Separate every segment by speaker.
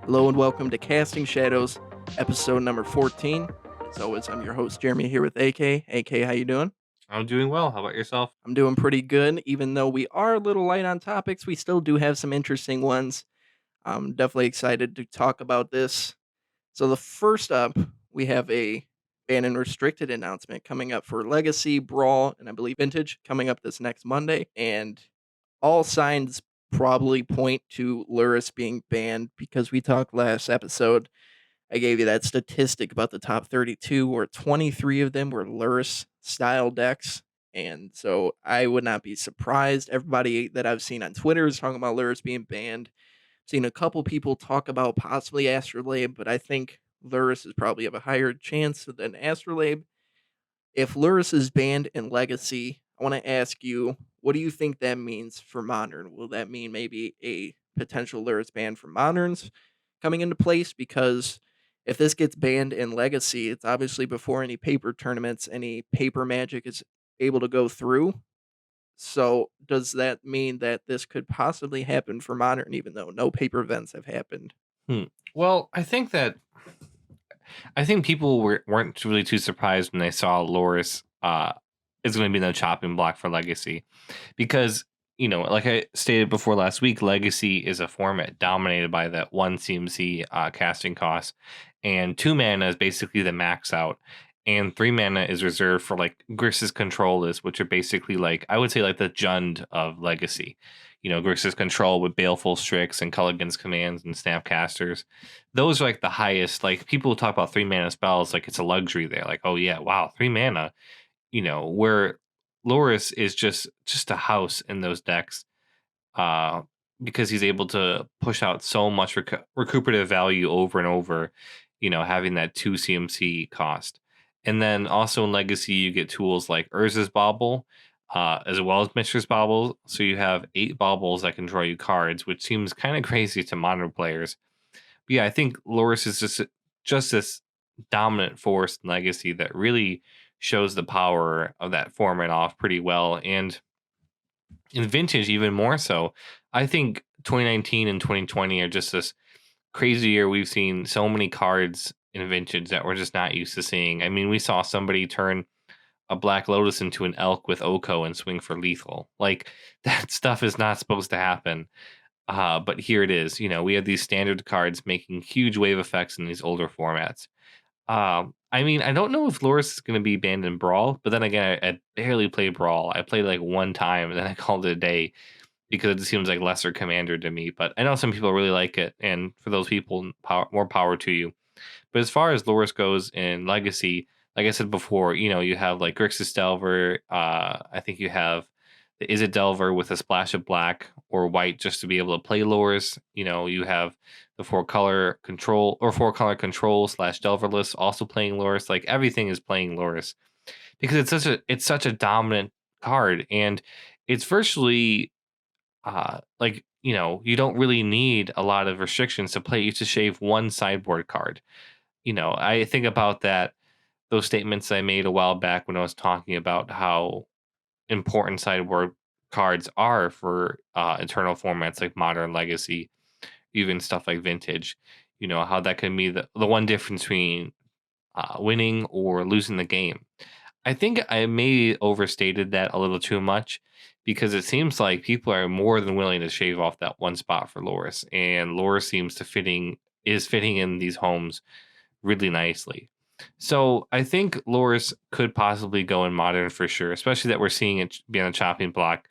Speaker 1: Hello and welcome to Casting Shadows, episode number 14. As always, I'm your host, Jeremy, here with AK. AK, how you doing?
Speaker 2: I'm doing well. How about yourself?
Speaker 1: I'm doing pretty good. Even though we are a little light on topics, we still do have some interesting ones. I'm definitely excited to talk about this. So the first up, we have a ban and restricted announcement coming up for Legacy, Brawl, and I believe Vintage coming up this next Monday. And all signs probably point to Luris being banned because we talked last episode. I gave you that statistic about the top 32 where 23 of them were Luris style decks. And so I would not be surprised. Everybody that I've seen on Twitter is talking about Luris being banned. Seen a couple people talk about possibly Astrolabe, but I think Luris is probably have a higher chance than Astrolabe. If Luris is banned in Legacy, I want to ask you, what do you think that means for Modern? Will that mean maybe a potential Luris ban for Moderns coming into place? Because if this gets banned in Legacy, it's obviously before any paper tournaments, any paper magic is able to go through. So does that mean that this could possibly happen for Modern, even though no paper events have happened?
Speaker 2: Hmm. Well, I think people weren't really too surprised when they saw Loris is going to be the chopping block for Legacy, because like I stated before last week, Legacy is a format dominated by that one CMC casting cost, and 2 mana is basically the max out, and 3 mana is reserved for like Grixis Control is, which are basically like I would say like the Jund of Legacy. Grixis Control with Baleful Strix and Culligan's Commands and Snapcasters. Those are like the highest. Like people talk about 3 mana spells like it's a luxury there. Like, oh yeah, wow, 3 mana. Where Loris is just a house in those decks, uh, because he's able to push out so much recuperative value over and over. Having that 2 CMC cost, and then also in Legacy you get tools like Urza's Bauble, as well as Mistress Bauble. So you have 8 baubles that can draw you cards, which seems kind of crazy to modern players. But yeah, I think Loris is just this dominant force in Legacy that really shows the power of that format off pretty well, and in Vintage even more so. I think 2019 and 2020 are just this crazy year. We've seen so many cards in Vintage that we're just not used to seeing. I mean, we saw somebody turn a Black Lotus into an elk with Oko and swing for lethal. Like that stuff is not supposed to happen. But here it is. We have these standard cards making huge wave effects in these older formats. I mean, I don't know if Loris is going to be banned in Brawl, but then again, I barely play Brawl. I played like one time and then I called it a day because it seems like lesser commander to me. But I know some people really like it, and for those people, more power to you. But as far as Loris goes in Legacy, like I said before, you have like Grixis Delver. I think you have the Izzet Delver with a splash of black or white just to be able to play Loris. You have the 4-color control slash Delverless also playing Loris. Like everything is playing Loris because it's such a dominant card, and it's virtually like you don't really need a lot of restrictions to play. You just shave one sideboard card. I think about those statements I made a while back when I was talking about how important sideboard cards are for eternal formats like Modern, Legacy, even stuff like Vintage. How that can be the one difference between winning or losing the game. I think I may overstated that a little too much, because it seems like people are more than willing to shave off that one spot for Loris, and Loris seems to is fitting in these homes really nicely. So I think Loris could possibly go in Modern for sure, especially that we're seeing it be on a chopping block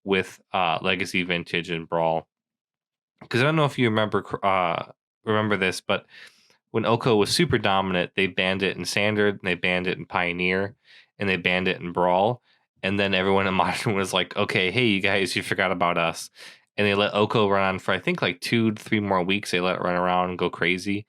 Speaker 2: with Legacy, Vintage, and Brawl. Because I don't know if you remember this, but when Oko was super dominant, they banned it in Standard, and they banned it in Pioneer, and they banned it in Brawl. And then everyone in Modern was like, okay, hey, you guys, you forgot about us. And they let Oko run on for, I think, like 2 to 3 more weeks. They let it run around and go crazy.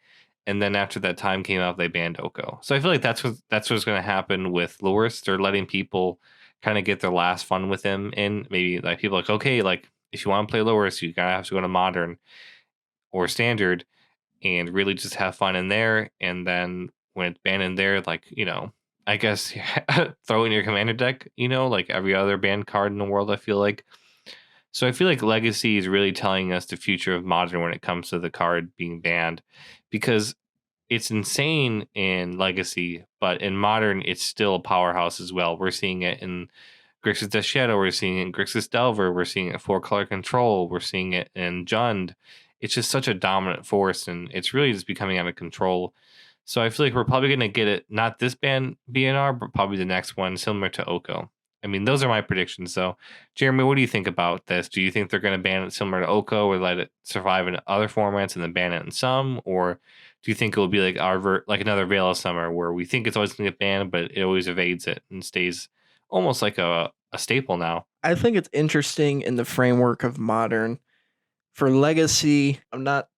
Speaker 2: And then after that time came out, they banned Oko. So I feel like that's what's going to happen with Loris. They're letting people kind of get their last fun with him. And maybe like people are like, okay, like if you want to play Loris, you gotta have to go to Modern or Standard and really just have fun in there. And then when it's banned in there, like, I guess throw in your commander deck, like every other banned card in the world, I feel like. So I feel like Legacy is really telling us the future of Modern when it comes to the card being banned, because it's insane in Legacy, but in Modern, it's still a powerhouse as well. We're seeing it in Grixis Death Shadow, we're seeing it in Grixis Delver, we're seeing it for color control, we're seeing it in Jund. It's just such a dominant force, and it's really just becoming out of control. So I feel like we're probably going to get it, not this BNR, but probably the next one, similar to Oko. I mean, those are my predictions. So, Jeremy, what do you think about this? Do you think they're going to ban it similar to Oko, or let it survive in other formats and then ban it in some? Or do you think it will be like like another Veil of Summer, where we think it's always going to get banned, but it always evades it and stays almost like a staple now?
Speaker 1: I think it's interesting in the framework of Modern. For Legacy, I'm not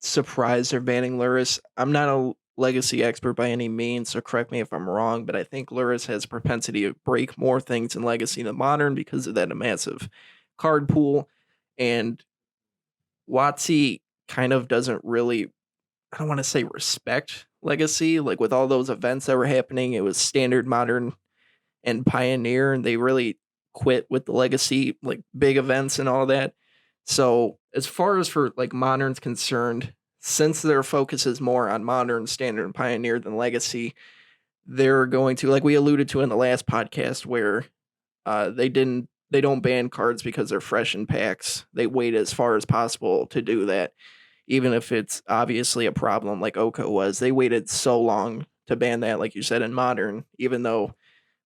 Speaker 1: surprised they're banning Luris. I'm not a Legacy expert by any means, so correct me if I'm wrong, but I think Luris has propensity to break more things in Legacy than Modern because of that massive card pool. And WotC kind of doesn't really, I don't want to say respect Legacy. Like with all those events that were happening, it was Standard, Modern, and Pioneer, and they really quit with the Legacy, like big events and all that. So as far as for like Modern's concerned, since their focus is more on Modern, Standard, and Pioneer than Legacy, they're going to, like we alluded to in the last podcast, where they don't ban cards because they're fresh in packs. They wait as far as possible to do that, even if it's obviously a problem like Oko was. They waited so long to ban that, like you said, in Modern, even though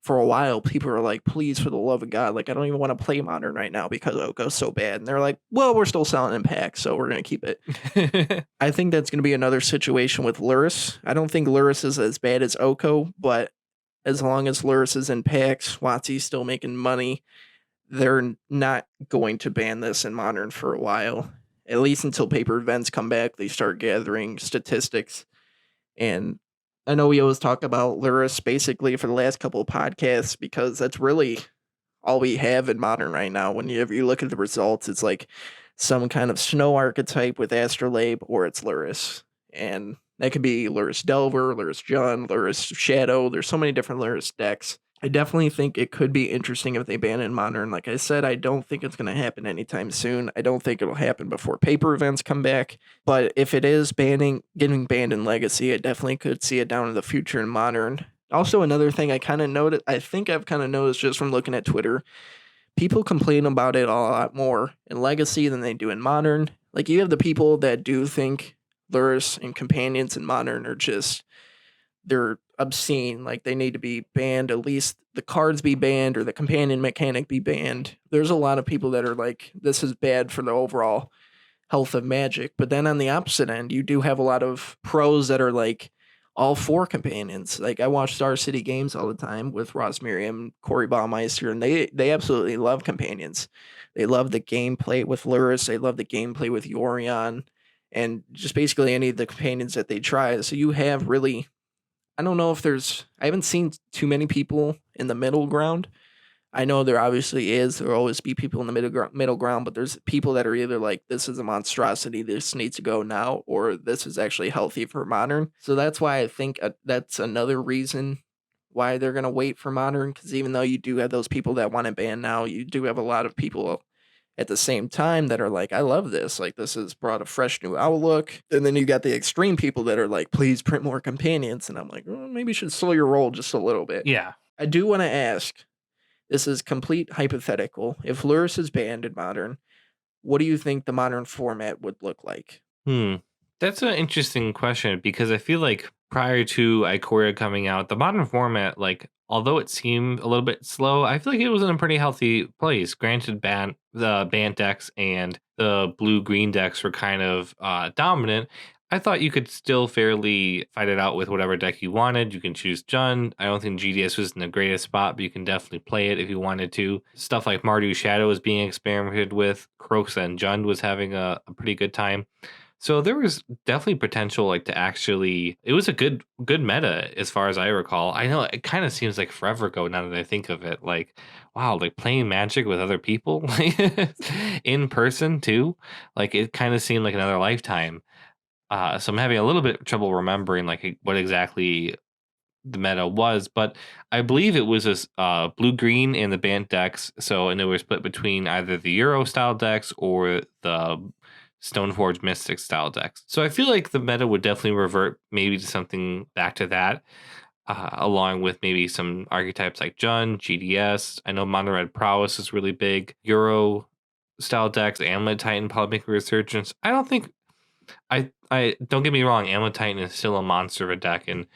Speaker 1: for a while people were like, please, for the love of God, like I don't even want to play Modern right now because Oko's so bad. And they're like, well, we're still selling in packs, so we're gonna keep it. I think that's gonna be another situation with Luris. I don't think Luris is as bad as Oko, but as long as Luris is in packs, WotC's still making money. They're not going to ban this in Modern for a while, at least until paper events come back. They start gathering statistics. And I know we always talk about Luris basically for the last couple of podcasts because that's really all we have in Modern right now. Whenever you look at the results, it's like some kind of snow archetype with Astrolabe, or it's Luris. And that could be Luris Delver, Luris Jund, Luris Shadow. There's so many different Luris decks. I definitely think it could be interesting if they ban it in Modern. Like I said, I don't think it's going to happen anytime soon. I don't think it'll happen before paper events come back. But if it is getting banned in Legacy, I definitely could see it down in the future in Modern. Also, another thing I think I've kind of noticed just from looking at Twitter, people complain about it a lot more in Legacy than they do in Modern. Like you have the people that do think Luris and companions in Modern are just, they're obscene. Like they need to be banned, at least the cards be banned or the companion mechanic be banned. There's a lot of people that are like, this is bad for the overall health of Magic. But then on the opposite end, you do have a lot of pros that are like all for companions. Like I watch Star City Games all the time with Ross Miriam, Corey Baumeister, and they absolutely love companions. They love the gameplay with Luris. They love the gameplay with Yorion, and just basically any of the companions that they try. So you have really, I don't know if I haven't seen too many people in the middle ground. I know there obviously is. There will always be people in the middle ground, but there's people that are either like, this is a monstrosity, this needs to go now, or this is actually healthy for Modern. So that's why I think that's another reason why they're going to wait for Modern, because even though you do have those people that want to ban now, you do have a lot of people at the same time that are like, I love this. Like, this has brought a fresh new outlook. And then you got the extreme people that are like, please print more companions. And I'm like, maybe you should slow your roll just a little bit.
Speaker 2: Yeah.
Speaker 1: I do want to ask, this is complete hypothetical. If Luris is banned in Modern, what do you think the Modern format would look like?
Speaker 2: That's an interesting question, because I feel like prior to Ikoria coming out, the Modern format, like, although it seemed a little bit slow, I feel like it was in a pretty healthy place. Granted, the Bant decks and the blue-green decks were kind of dominant. I thought you could still fairly fight it out with whatever deck you wanted. You can choose Jund. I don't think GDS was in the greatest spot, but you can definitely play it if you wanted to. Stuff like Mardu Shadow was being experimented with. Kroxa and Jund was having a pretty good time. So there was definitely potential, like, to actually, it was a good meta as far as I recall. I know it kind of seems like forever ago now that I think of it. Like, wow, like playing Magic with other people in person too. Like it kind of seemed like another lifetime. So I'm having a little bit of trouble remembering like what exactly the meta was, but I believe it was this blue green in the Bant decks. So, and it was split between either the Euro style decks or the Stoneforge Mystic style decks. So I feel like the meta would definitely revert maybe to something back to that, along with maybe some archetypes like Jund, GDS. I know Mono Red Prowess is really big. Euro style decks, Amulet Titan probably make a resurgence. I don't think I don't get me wrong, Amulet Titan is still a monster of a deck, and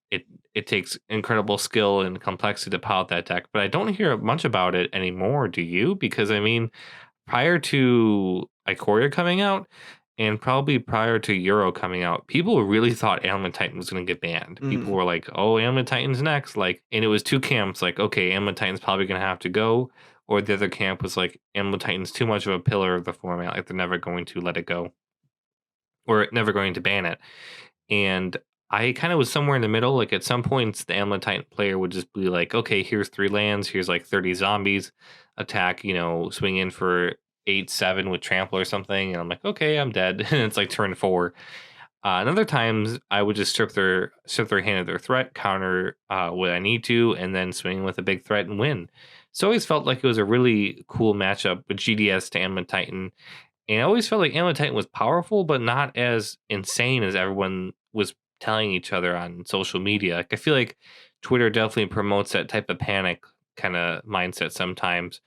Speaker 2: it it takes incredible skill and complexity to pilot that deck, but I don't hear much about it anymore. Do you? Because I mean, prior to Ikoria coming out, and probably prior to Euro coming out, people really thought Amulet Titan was going to get banned. People
Speaker 1: Mm,
Speaker 2: were like, "Oh, Amulet Titan's next!" Like, and it was two camps. Like, okay, Amulet Titan's probably going to have to go, or the other camp was like, Amulet Titan's too much of a pillar of the format. Like, they're never going to let it go, or never going to ban it. And I kind of was somewhere in the middle. Like at some points, the Amulet Titan player would just be like, okay, here's 3 lands, here's like 30 zombies, attack, swing in for 8-7 with trample or something. And I'm like, okay, I'm dead. And it's like turn 4. And other times I would just strip their hand of their threat, counter what I need to, and then swing with a big threat and win. So I always felt like it was a really cool matchup with GDS to Amulet Titan. And I always felt like Amulet Titan was powerful, but not as insane as everyone was telling each other on social media. Like I feel like Twitter definitely promotes that type of panic kind of mindset sometimes.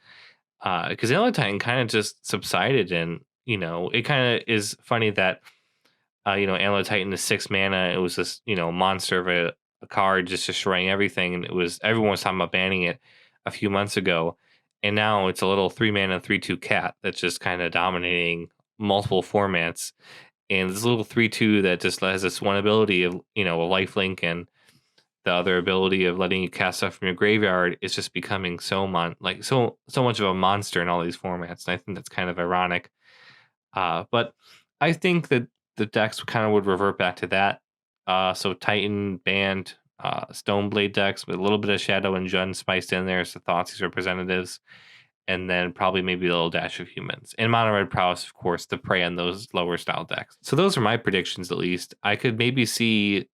Speaker 2: Because Amulet Titan kind of just subsided, and it kind of is funny that Amulet Titan is 6 mana. It was this monster of a card just destroying everything, and everyone was talking about banning it a few months ago, and now it's a little 3 mana 3/2 cat that's just kind of dominating multiple formats. And this little 3/2 that just has this one ability of a lifelink, and the other ability of letting you cast stuff from your graveyard is just becoming so much of a monster in all these formats. And I think that's kind of ironic. But I think that the decks kind of would revert back to that. So Titan, Band, Stoneblade decks with a little bit of Shadow and Jund spiced in there as the Thoughtseize representatives, and then probably maybe a little dash of humans. And Mono Red Prowess, of course, to prey on those lower style decks. So those are my predictions, at least. I could maybe see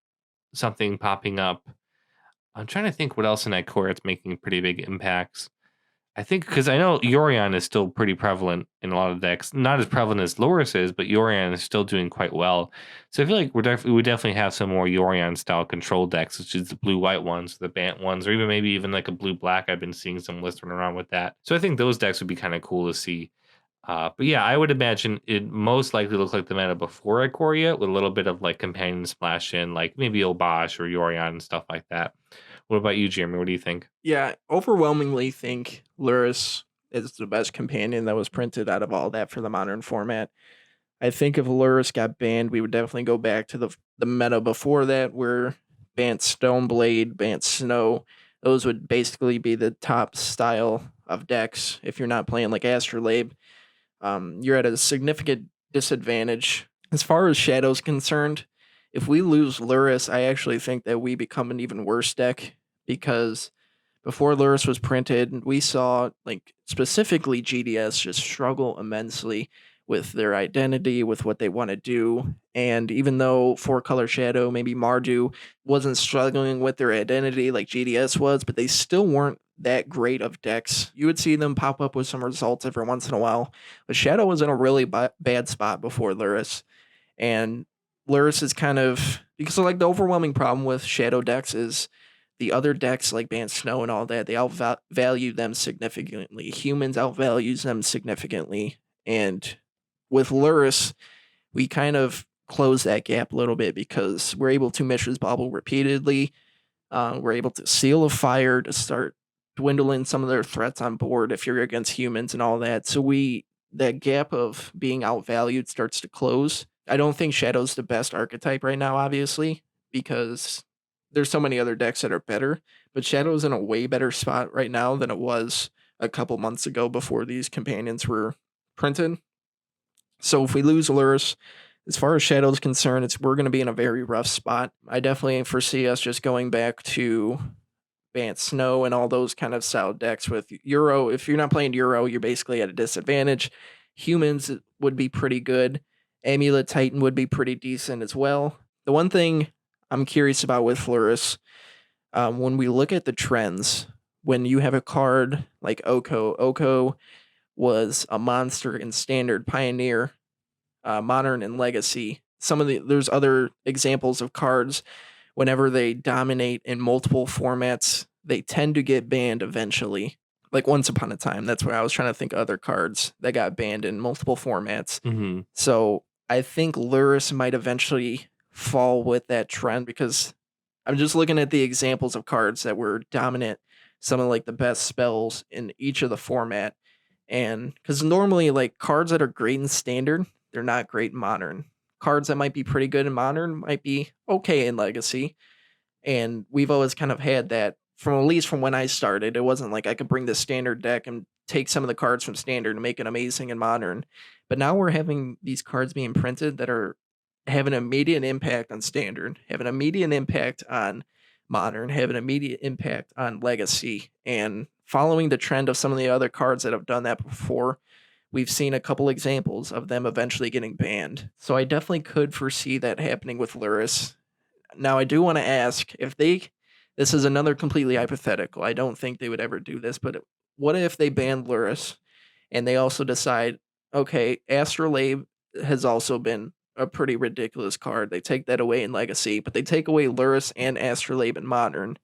Speaker 2: something popping up. I'm trying to think what else in that core that's making pretty big impacts. I think because I know Yorion is still pretty prevalent in a lot of decks. Not as prevalent as Loris is, but Yorion is still doing quite well. So I feel like we definitely have some more Yorion style control decks, which is the blue white ones, the Bant ones, or even maybe even like a blue black. I've been seeing some lists running around with that. So I think those decks would be kind of cool to see. But yeah, I would imagine it most likely look like the meta before Ikoria with a little bit of like companion splash in, like maybe Obosh or Yorion and stuff like that. What about you, Jeremy? What do you think?
Speaker 1: yeah, overwhelmingly think Luris is the best companion that was printed out of all that for the modern format. I think if Luris got banned, we would definitely go back to the meta before that, where Bant Stoneblade, Bant Snow, those would basically be the top style of decks. If you're not playing like Astrolabe, you're at a significant disadvantage. As far as Shadow's concerned, if we lose Luris, I actually think that we become an even worse deck because before Luris was printed, we saw like specifically GDS just struggle immensely with their identity, with what they want to do. And even though Four Color Shadow, maybe Mardu, wasn't struggling with their identity like GDS was, but they still weren't that great of decks. You would see them pop up with some results every once in a while. But Shadow was in a really bad spot before Luris. And Luris is kind of because like the overwhelming problem with Shadow decks is the other decks like Ban Snow and all that, they outvalue them significantly. Humans outvalues them significantly. And with Luris, we kind of close that gap a little bit because we're able to Mishra's Bubble repeatedly. We're able to Seal of Fire to start dwindling some of their threats on board if you're against humans and all that. So that gap of being outvalued starts to close. I don't think Shadow's the best archetype right now, obviously, because there's so many other decks that are better. But Shadow's in a way better spot right now than it was a couple months ago before these companions were printed. So if we lose Luris, as far as Shadow's concerned, we're going to be in a very rough spot. I definitely foresee us just going back to Bant Snow and all those kind of style decks with Euro. If you're not playing Euro, you're basically at a disadvantage. Humans would be pretty good. Amulet Titan would be pretty decent as well. The one thing I'm curious about with Floris When we look at the trends, when you have a card like Oko was a monster in Standard, Pioneer, Modern, and Legacy. There's other examples of cards. Whenever they dominate in multiple formats, they tend to get banned eventually. Like Once Upon a Time, that's where I was trying to think of other cards that got banned in multiple formats.
Speaker 2: Mm-hmm.
Speaker 1: So I think Luris might eventually fall with that trend because I'm just looking at the examples of cards that were dominant, some of like the best spells in each of the format. And because normally, like cards that are great in Standard, they're not great in Modern. Cards that might be pretty good in Modern might be okay in Legacy. And we've always kind of had that from at least from when I started. It wasn't like I could bring the Standard deck and take some of the cards from Standard and make it amazing in Modern. But now we're having these cards being printed that are have an immediate impact on Standard, have an immediate impact on Modern, have an immediate impact on Legacy. And following the trend of some of the other cards that have done that before, we've seen a couple examples of them eventually getting banned. So I definitely could foresee that happening with Luris. Now, I do want to ask if this is another completely hypothetical. I don't think they would ever do this, but what if they ban Luris and they also decide, okay, Astrolabe has also been a pretty ridiculous card. They take that away in Legacy, but they take away Luris and Astrolabe in Modern.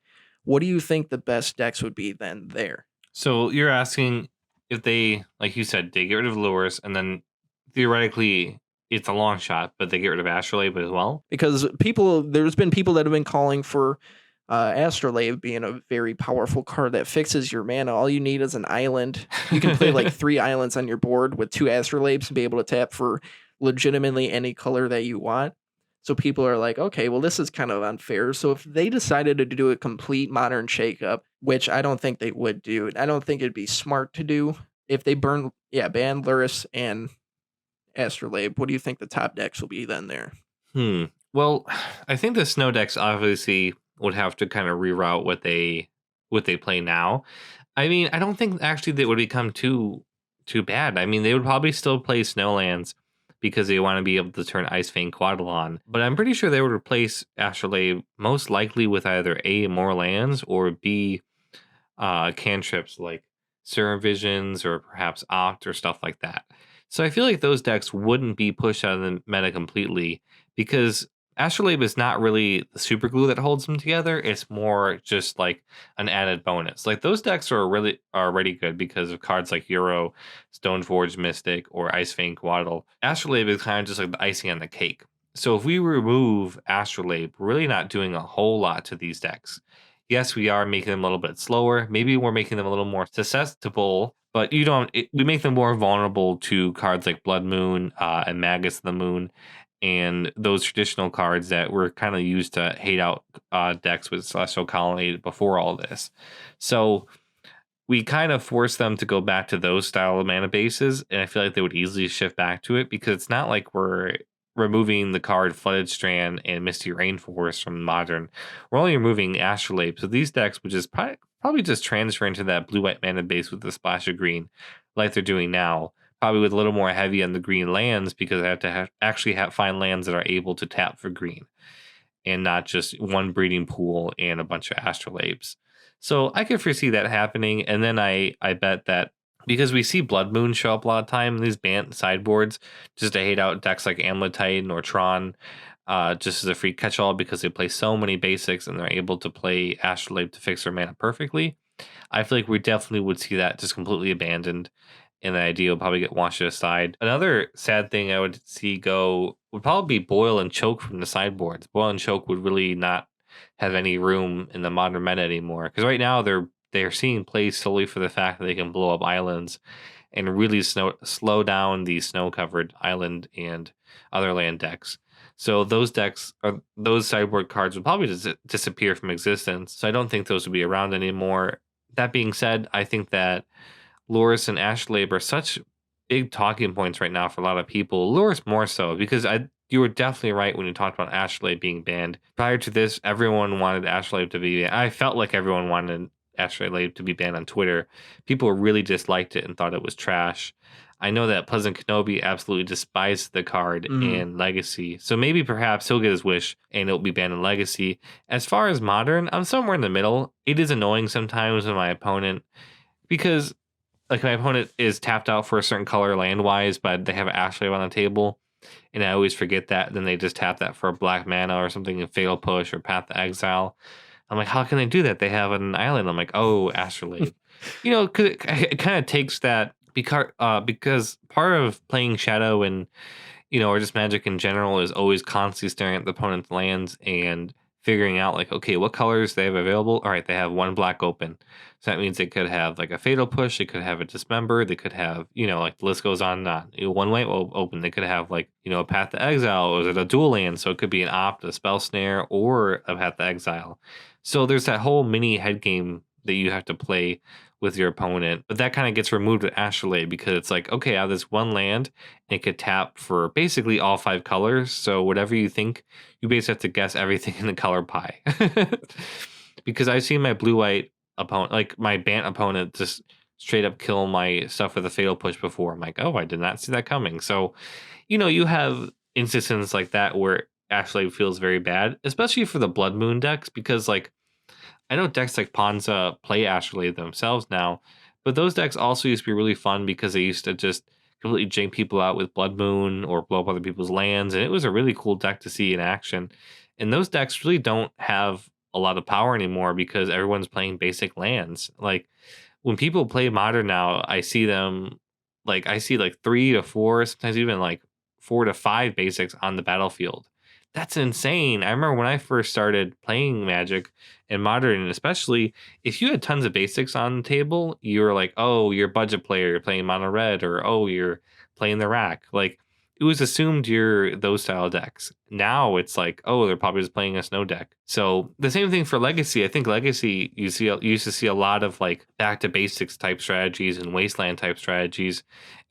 Speaker 1: What do you think the best decks would be then there?
Speaker 2: So you're asking if they, like you said, they get rid of Lures, and then theoretically it's a long shot, but they get rid of Astrolabe as well.
Speaker 1: Because there's been people that have been calling for Astrolabe being a very powerful card that fixes your mana. All you need is an island. You can play like 3 islands on your board with 2 Astrolabes and be able to tap for legitimately any color that you want. So people are like, okay, well, this is kind of unfair. So if they decided to do a complete Modern shakeup, which I don't think they would do, I don't think it'd be smart to do. If they ban Luris and Astrolabe, what do you think the top decks will be then there?
Speaker 2: Well, I think the snow decks obviously would have to kind of reroute what they play now. I mean, I don't think actually they would become too bad. I mean, they would probably still play Snowlands because they want to be able to turn Ice Fang Quaddle on. But I'm pretty sure they would replace Astrolabe most likely with either A, more lands, or B, cantrips like Serum Visions or perhaps Oct or stuff like that. So I feel like those decks wouldn't be pushed out of the meta completely because Astrolabe is not really the super glue that holds them together. It's more just like an added bonus. Like those decks are already good because of cards like Euro, Stoneforge Mystic, or Ice Fang Quaddle. Astrolabe is kind of just like the icing on the cake. So if we remove Astrolabe, we're really not doing a whole lot to these decks. Yes, we are making them a little bit slower. Maybe we're making them a little more susceptible, but we make them more vulnerable to cards like Blood Moon and Magus of the Moon and those traditional cards that were kind of used to hate out decks with Celestial Colony before all this. So we kind of force them to go back to those style of mana bases, and I feel like they would easily shift back to it because it's not like we're removing the card Flooded Strand and Misty Rainforest from Modern. We're only removing Astrolabe, so these decks would just probably just transfer into that blue-white mana base with a splash of green, like they're doing now. Probably with a little more heavy on the green lands because I have to actually find lands that are able to tap for green and not just one breeding pool and a bunch of Astrolabes. So I could foresee that happening, and then I bet that because we see Blood Moon show up a lot of time in these banned sideboards just to hate out decks like Amulet Titan or Tron, just as a free catch-all because they play so many basics and they're able to play Astrolabe to fix their mana perfectly. I feel like we definitely would see that just completely abandoned, and the idea will probably get washed aside. Another sad thing I would see go would probably be Boil and Choke from the sideboards. Boil and Choke would really not have any room in the modern meta anymore because right now they're seeing plays solely for the fact that they can blow up islands and really slow down the snow covered island and other land decks. So those decks or those sideboard cards would probably disappear from existence. So I don't think those would be around anymore. That being said, I think that Loris and Astrolabe are such big talking points right now for a lot of people. Loris more so because you were definitely right when you talked about Astrolabe being banned. Prior to this, everyone wanted Astrolabe to be banned. I felt like everyone wanted Astrolabe to be banned on Twitter. People really disliked it and thought it was trash. I know that Pleasant Kenobi absolutely despised the card
Speaker 1: Mhm.
Speaker 2: in Legacy, so maybe perhaps he'll get his wish and it'll be banned in Legacy. As far as Modern, I'm somewhere in the middle. It is annoying sometimes when my opponent, because like my opponent is tapped out for a certain color land wise, but they have an Ashley on the table, and I always forget that. Then they just tap that for a black mana or something in Fatal Push or Path to Exile. I'm like, how can they do that? They have an island. I'm like, oh, Astrolabe. Because it kind of takes that because part of playing Shadow and or just Magic in general is always constantly staring at the opponent's lands and figuring out like, okay, what colors they have available. All right, they have one black open. So that means they could have like a Fatal Push, they could have a Dismember, they could have, like the list goes on and on. One white open, they could have like, a Path to Exile, or is it a dual land? So it could be an Opt, a Spell Snare, or a Path to Exile. So there's that whole mini head game that you have to play with your opponent. But that kind of gets removed with Astrolabe because it's like, okay, I have this one land, and it could tap for basically all 5 colors. So whatever you think, you basically have to guess everything in the color pie. Because I've seen my blue white opponent, like my Bant opponent, just straight up kill my stuff with a Fatal Push before. I'm like, oh, I did not see that coming. So, you have instances like that where Astrolabe feels very bad, especially for the Blood Moon decks, because like I know decks like Ponza play Astrolabe themselves now, but those decks also used to be really fun because they used to just completely jank people out with Blood Moon or blow up other people's lands, and it was a really cool deck to see in action. And those decks really don't have a lot of power anymore because everyone's playing basic lands. Like when people play Modern now, I see like 3 to 4, sometimes even like 4 to 5 basics on the battlefield. That's insane. I remember when I first started playing Magic in Modern, and especially if you had tons of basics on the table, you were like, oh, you're a budget player, you're playing mono red, or oh, you're playing the rack. Like it was assumed you're those style decks. Now it's like, oh, they're probably just playing a snow deck. So the same thing for Legacy. I think Legacy you used to see a lot of like back to basics type strategies and wasteland type strategies,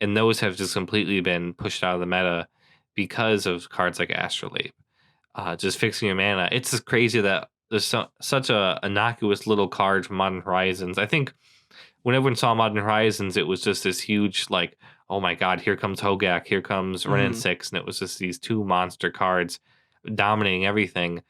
Speaker 2: and those have just completely been pushed out of the meta because of cards like Astrolabe. Just fixing your mana. It's just crazy that there's such a innocuous little card from Modern Horizons. I think when everyone saw Modern Horizons, it was just this huge like, oh my god, here comes Hogak, here comes Ren and
Speaker 1: Mhm.
Speaker 2: Six, and it was just these 2 monster cards dominating everything.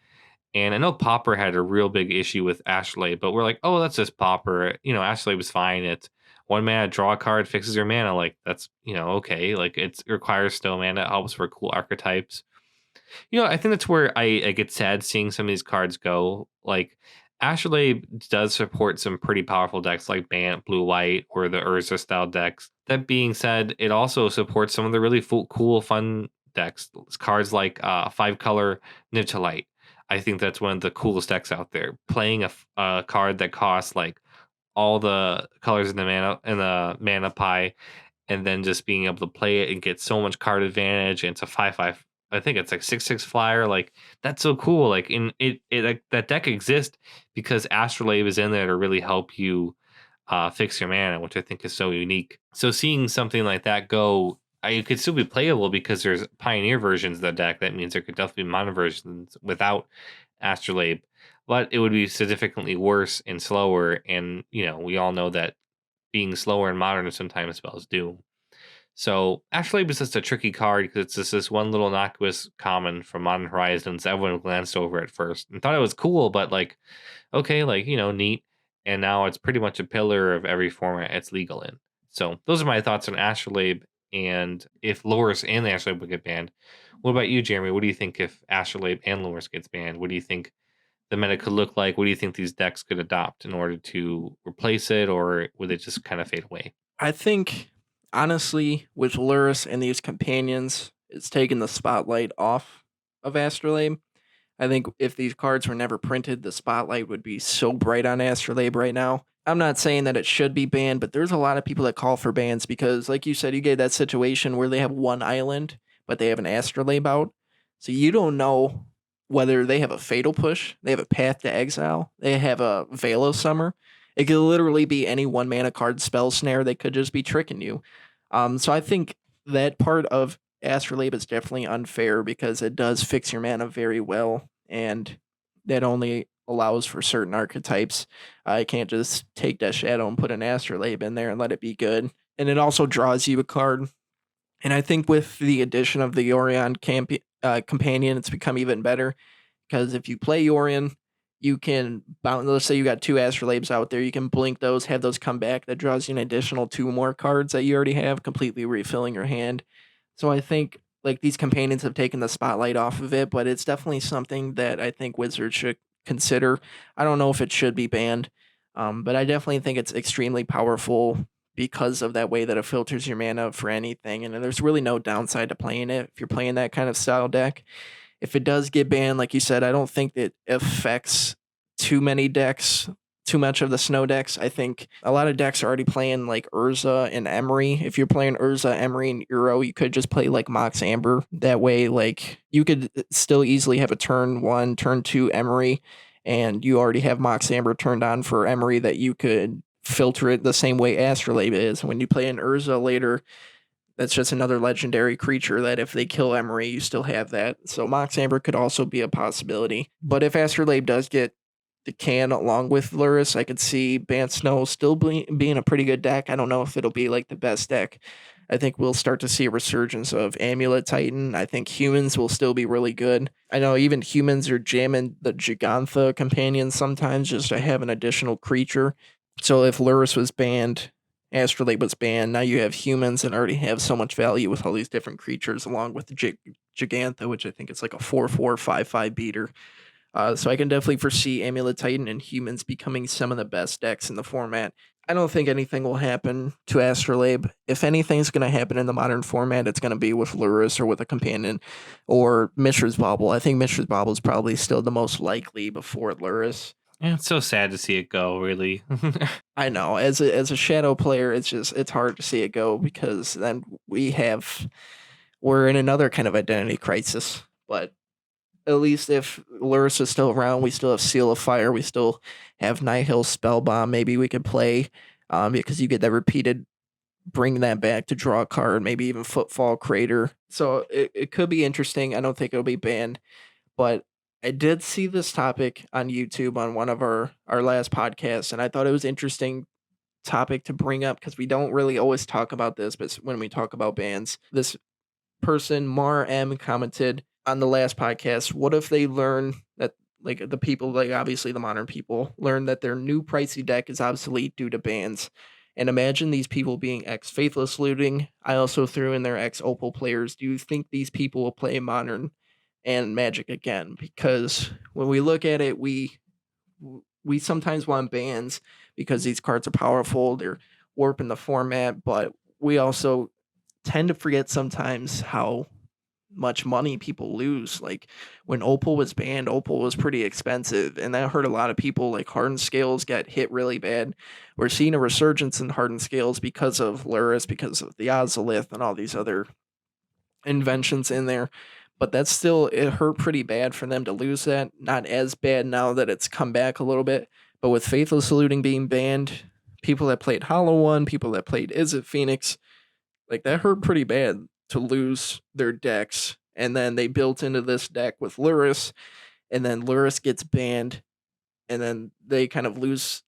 Speaker 2: And I know Pauper had a real big issue with Ashley, but we're like, oh, that's just Pauper. Ashley was fine. It's 1 mana, draw a card, fixes your mana. Like that's okay. Like it requires snow mana, it helps for cool archetypes. I think that's where I get sad seeing some of these cards go. Like Astrolabe does support some pretty powerful decks like Bant, Blue White, or the Urza style decks. That being said, it also supports some of the really cool, fun decks. Cards like 5-color Nibtalite. I think that's one of the coolest decks out there. Playing a card that costs like all the colors in the mana pie, and then just being able to play it and get so much card advantage. And it's a 5/5. I think it's like 6/6 flyer. Like that's so cool. Like like that deck exists because Astrolabe is in there to really help you fix your mana, which I think is so unique. So seeing something like that go, it could still be playable because there's Pioneer versions of the deck. That means there could definitely be mono versions without Astrolabe, but it would be significantly worse and slower. And we all know that being slower in Modern sometimes spells doom. So Astrolabe is just a tricky card because it's just this one little innocuous common from Modern Horizons. Everyone glanced over at first and thought it was cool, but like, okay, like neat. And now it's pretty much a pillar of every format it's legal in. So those are my thoughts on Astrolabe, and if Loris and the Astrolabe would get banned. What about you, Jeremy? What do you think if Astrolabe and Loris gets banned? What do you think the meta could look like? What do you think these decks could adopt in order to replace it, or would it just kind of fade away?
Speaker 1: I think, honestly, with Luris and these companions, it's taken the spotlight off of Astrolabe. I think if these cards were never printed, the spotlight would be so bright on Astrolabe right now. I'm not saying that it should be banned, but there's a lot of people that call for bans because, like you said, you get that situation where they have one island, but they have an Astrolabe out. So you don't know whether they have a Fatal Push, they have a Path to Exile, they have a Veil of Summer. It could literally be any 1 mana card spell snare. They could just be tricking you. So I think that part of Astrolabe is definitely unfair because it does fix your mana very well, and that only allows for certain archetypes. I can't just take that shadow and put an Astrolabe in there and let it be good. and it also draws you a card. And I think with the addition of the companion, it's become even better because if you play Yorion, you can bounce. Let's say you got two Astrolabes out there, you can blink those, have those come back. That draws you an additional two more cards that you already have, completely refilling your hand. So I think like these companions have taken the spotlight off of it, but it's definitely something that I think Wizards should consider. I don't know if it should be banned, but I definitely think it's extremely powerful because of that way that it filters your mana for anything. And there's really no downside to playing it if you're playing that kind of style deck. If it does get banned, like you said, I don't think it affects too many decks, too much of the snow decks. I think a lot of decks are already playing like Urza and Emery. If you're playing Urza, Emery, and Euro, you could just play like Mox Amber. That way, like you could still easily have a turn one, turn two Emery, and you already have Mox Amber turned on for Emery that you could filter it the same way Astrolabe is. When you play an Urza later, that's just another legendary creature that if they kill Emery, you still have that. So Mox Amber could also be a possibility. But if Astrolabe does get the can along with Luris, I could see Bant Snow still being a pretty good deck. I don't know if it'll be like the best deck. I think we'll start to see a resurgence of Amulet Titan. I think humans will still be really good. I know even humans are jamming the Gigantha companion sometimes just to have an additional creature. So if Luris was banned, Astrolabe was banned, now you have humans and already have so much value with all these different creatures along with the Gigantha, which I think it's like a 4/4/5/5 beater. So I can definitely foresee Amulet Titan and humans becoming some of the best decks in the format. I don't think anything will happen to Astrolabe. If anything's going to happen in the modern format, it's going to be with Luris or with a companion or Mishra's Bauble. I think Mishra's Bauble is probably still the most likely before Luris.
Speaker 2: Yeah, it's so sad to see it go, really.
Speaker 1: I know, as a shadow player, it's hard to see it go because then we're in another kind of identity crisis. But at least if Luris is still around, we still have Seal of Fire, we still have Nihil Spellbomb. Maybe we could play because you get that repeated bring that back to draw a card, maybe even Footfall Crater. So it could be interesting. I don't think it'll be banned, but I did see this topic on YouTube on one of our last podcasts, and I thought it was interesting topic to bring up because we don't really always talk about this, but when we talk about bans, this person Mar M commented on the last podcast, what if they learn that like the people, like obviously the modern people, learn that their new pricey deck is obsolete due to bans? And imagine these people being ex Faithless Looting. I also threw in their ex Opal players. Do you think these people will play Modern and Magic again? Because when we look at it, we sometimes want bans because these cards are powerful, they're warping the format, but we also tend to forget sometimes how much money people lose. Like when Opal was banned, Opal was pretty expensive, and that hurt a lot of people. Like Hardened Scales got hit really bad. We're seeing a resurgence in Hardened Scales because of Luris, because of the Ozolith, and all these other inventions in there. But that's still, it hurt pretty bad for them to lose that. Not as bad now that it's come back a little bit. But with Faithless Looting being banned, people that played Hollow One, people that played Is It Phoenix, like that hurt pretty bad to lose their decks. And then they built into this deck with Luris, and then Luris gets banned, and then they kind of lose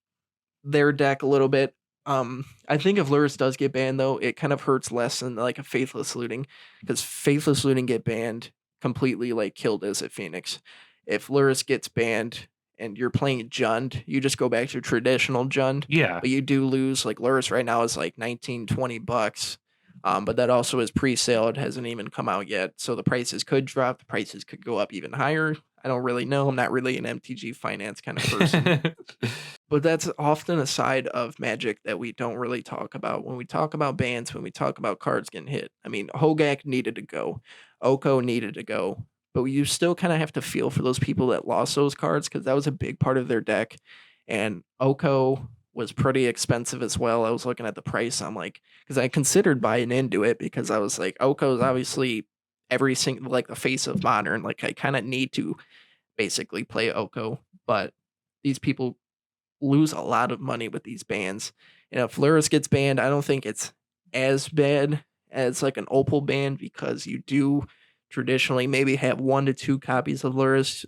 Speaker 1: their deck a little bit. I think if Luris does get banned, though, it kind of hurts less than like a Faithless Looting, because Faithless Looting get banned completely, like killed Is It Phoenix. If Luris gets banned and you're playing Jund, you just go back to traditional Jund.
Speaker 2: Yeah.
Speaker 1: But you do lose, like Luris right now is like 19-20 bucks. But that also is pre-sale. It hasn't even come out yet. So the prices could drop. The prices could go up even higher. I don't really know. I'm not really an MTG finance kind of person. But that's often a side of Magic that we don't really talk about. When we talk about bans, when we talk about cards getting hit. I mean, Hogak needed to go. Oko needed to go. But you still kind of have to feel for those people that lost those cards because that was a big part of their deck. And Oko was pretty expensive as well. I was looking at the price. I'm like, because I considered buying into it because I was like, Oko is obviously every single, like the face of Modern. Like I kind of need to basically play Oko. But these people lose a lot of money with these bans. And if Luris gets banned, I don't think it's as bad as like an Opal ban because you do traditionally maybe have 1 to 2 copies of Luris,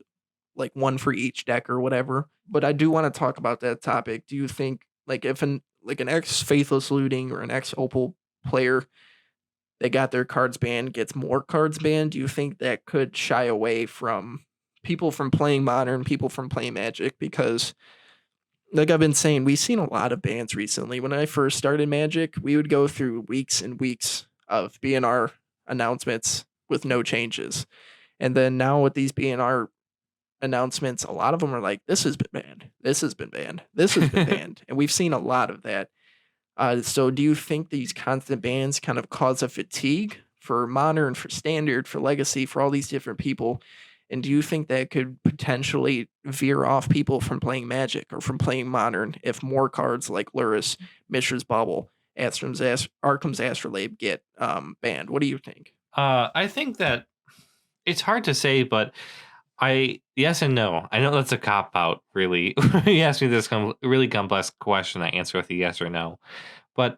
Speaker 1: like one for each deck or whatever. But I do want to talk about that topic. Do you think Like if an ex Faithless Looting or an ex Opal player that got their cards banned gets more cards banned, do you think that could shy away from people from playing Modern, people from playing Magic? Because like I've been saying, we've seen a lot of bans recently. When I first started Magic, we would go through weeks and weeks of BNR announcements with no changes. And then now with these BNR announcements, a lot of them are like, this has been banned. This has been banned. This has been banned. And we've seen a lot of that. So do you think these constant bans kind of cause a fatigue for modern, for standard, for legacy, for all these different people? And do you think that could potentially veer off people from playing Magic or from playing Modern if more cards like Luris, Mishra's Bubble, Arkham's Astrolabe get banned? What do you think?
Speaker 2: I think that it's hard to say, but yes and no. I know that's a cop out. Really, you asked me this really complex question. I answer with a yes or no, but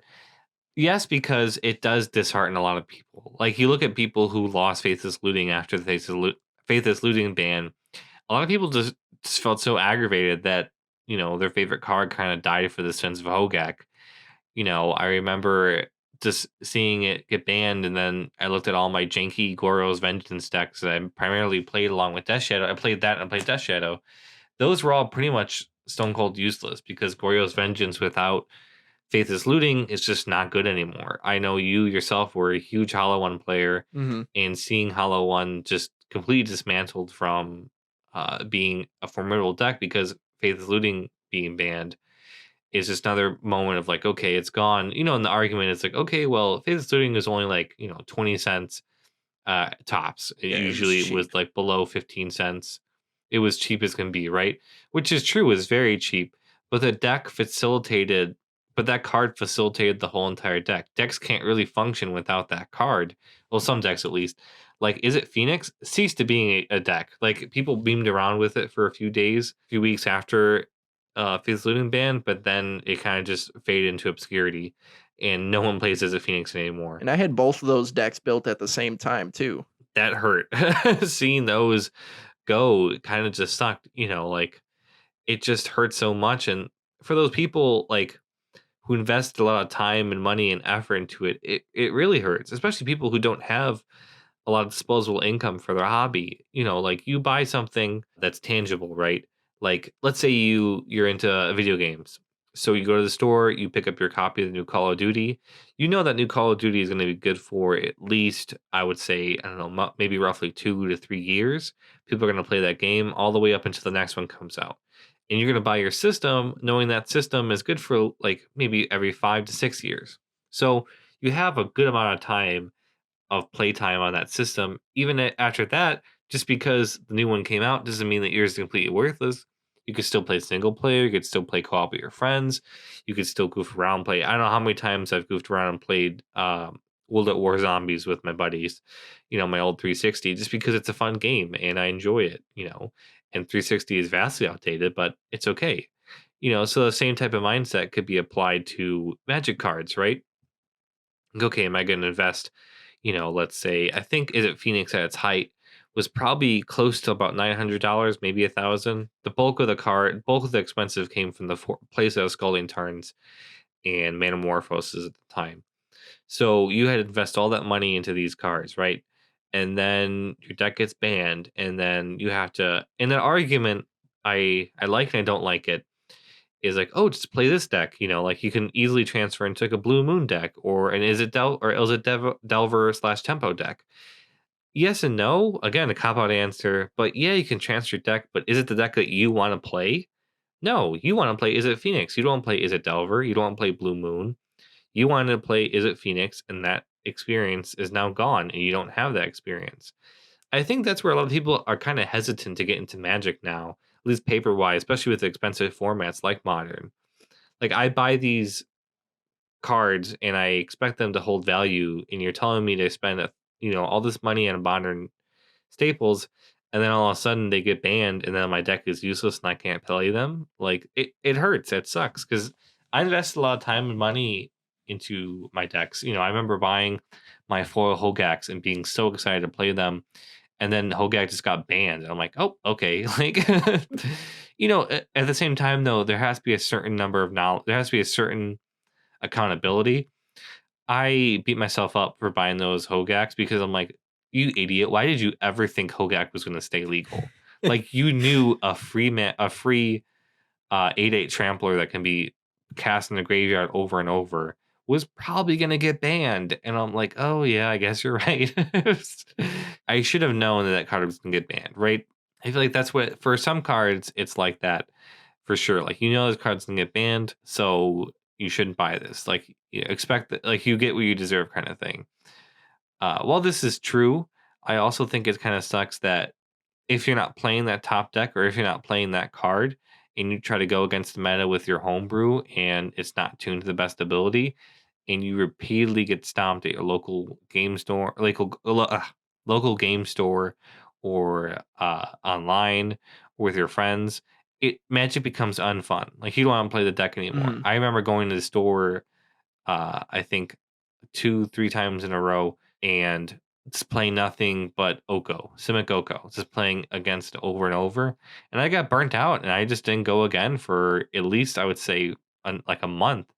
Speaker 2: yes, because it does dishearten a lot of people. Like you look at people who lost Faithless Looting after the Faithless Looting ban. A lot of people just felt so aggravated that their favorite card kind of died for the sins of Hogak. I remember just seeing it get banned, and then I looked at all my janky Goro's Vengeance decks that I primarily played along with Death Shadow. I played that and I played Death Shadow. Those were all pretty much stone cold useless because Goryo's Vengeance without Faithless Looting is just not good anymore. I know you yourself were a huge Hollow One player,
Speaker 1: Mm-hmm.
Speaker 2: and seeing Hollow One just completely dismantled from being a formidable deck because Faithless Looting being banned is just another moment of like, okay, it's gone. In the argument, it's like, okay, well, Faithless Looting is only like 20 cents tops. It
Speaker 1: Yeah, it was
Speaker 2: usually
Speaker 1: cheap.
Speaker 2: was like below 15 cents. It was cheap as can be, right? Which is true, is very cheap. But that card facilitated the whole entire deck. Decks can't really function without that card. Well, some decks at least. Like, is it Phoenix? Ceased to being a deck. Like, people beamed around with it for a few days, a few weeks after Faithless Looting ban, but then it kind of just faded into obscurity, and no one plays as a Phoenix anymore.
Speaker 1: And I had both of those decks built at the same time too.
Speaker 2: That hurt. Seeing those go kind of just sucked, like it just hurt so much. And for those people like who invest a lot of time and money and effort into it, it really hurts, especially people who don't have a lot of disposable income for their hobby. Like you buy something that's tangible, right? Like let's say you're into video games. So you go to the store, you pick up your copy of the new Call of Duty. You know that new Call of Duty is going to be good for at least, I would say, I don't know, maybe roughly 2 to 3 years. People are going to play that game all the way up until the next one comes out. And you're going to buy your system knowing that system is good for like maybe every 5 to 6 years. So you have a good amount of time of playtime on that system. Even after that, just because the new one came out doesn't mean that yours is completely worthless. You could still play single player. You could still play co-op with your friends. You could still goof around, play. I don't know how many times I've goofed around and played World at War Zombies with my buddies. My old 360, just because it's a fun game and I enjoy it. And 360 is vastly outdated, but it's okay. So the same type of mindset could be applied to Magic cards, right? Like, okay, am I going to invest? Let's say I think is it Phoenix at its height was probably close to about $900, maybe 1,000. The bulk of the expensive came from the place of Scalding Tarns and Manamorphoses at the time. So you had to invest all that money into these cards, right? And then your deck gets banned, and then you have to. In that argument, I like and I don't like it is like, oh, just play this deck. Like you can easily transfer into like a Blue Moon deck or an Delver / Tempo deck. Yes and no. Again, a cop out answer, but yeah, you can transfer your deck. But is it the deck that you want to play? No, you want to play Is It Phoenix? You don't want to play Is It Delver? You don't want to play Blue Moon. You want to play Is It Phoenix? And that experience is now gone, and you don't have that experience. I think that's where a lot of people are kind of hesitant to get into Magic now, at least paper wise, especially with expensive formats like Modern. Like I buy these cards and I expect them to hold value, and you're telling me to spend all this money on Modern staples, and then all of a sudden they get banned, and then my deck is useless and I can't play them. Like it hurts. It sucks because I invested a lot of time and money into my decks. I remember buying my foil Hogaks and being so excited to play them, and then Hogak just got banned. And I'm like, oh, okay. Like, At the same time, though, there has to be a certain number of knowledge. There has to be a certain accountability. I beat myself up for buying those Hogaks because I'm like, you idiot! Why did you ever think Hogak was going to stay legal? Like you knew a free 8/8 trampler that can be cast in the graveyard over and over was probably going to get banned. And I'm like, oh yeah, I guess you're right. I should have known that card was going to get banned, right? I feel like that's what for some cards it's like that for sure. Like this card's going to get banned, so you shouldn't buy this. Like expect that, like you get what you deserve, kind of thing. While this is true, I also think it kind of sucks that if you're not playing that top deck or if you're not playing that card and you try to go against the meta with your homebrew and it's not tuned to the best ability and you repeatedly get stomped at your local game store, local game store or online or with your friends, Magic becomes unfun. Like you don't want to play the deck anymore.
Speaker 1: Mhm.
Speaker 2: I remember going to the store, I think 2-3 times in a row and just playing nothing but Oko, Simic Oko, just playing against over and over. And I got burnt out and I just didn't go again for at least, I would say, like a month.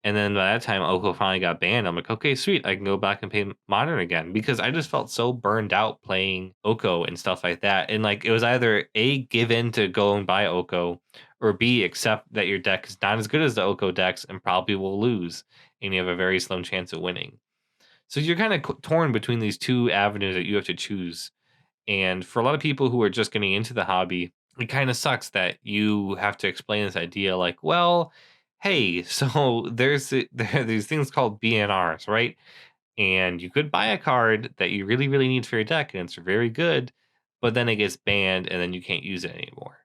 Speaker 2: And then by that time, Oko finally got banned. I'm like, okay, sweet. I can go back and play Modern again because I just felt so burned out playing Oko and stuff like that. And like, it was either A, give in to go and buy Oko, or B, accept that your deck is not as good as the Oko decks and probably will lose. And you have a very slim chance of winning. So you're kind of torn between these two avenues that you have to choose. And for a lot of people who are just getting into the hobby, it kind of sucks that you have to explain this idea like, well, hey, so there are these things called BNRs, right? And you could buy a card that you really, really need for your deck, and it's very good, but then it gets banned, and then you can't use it anymore,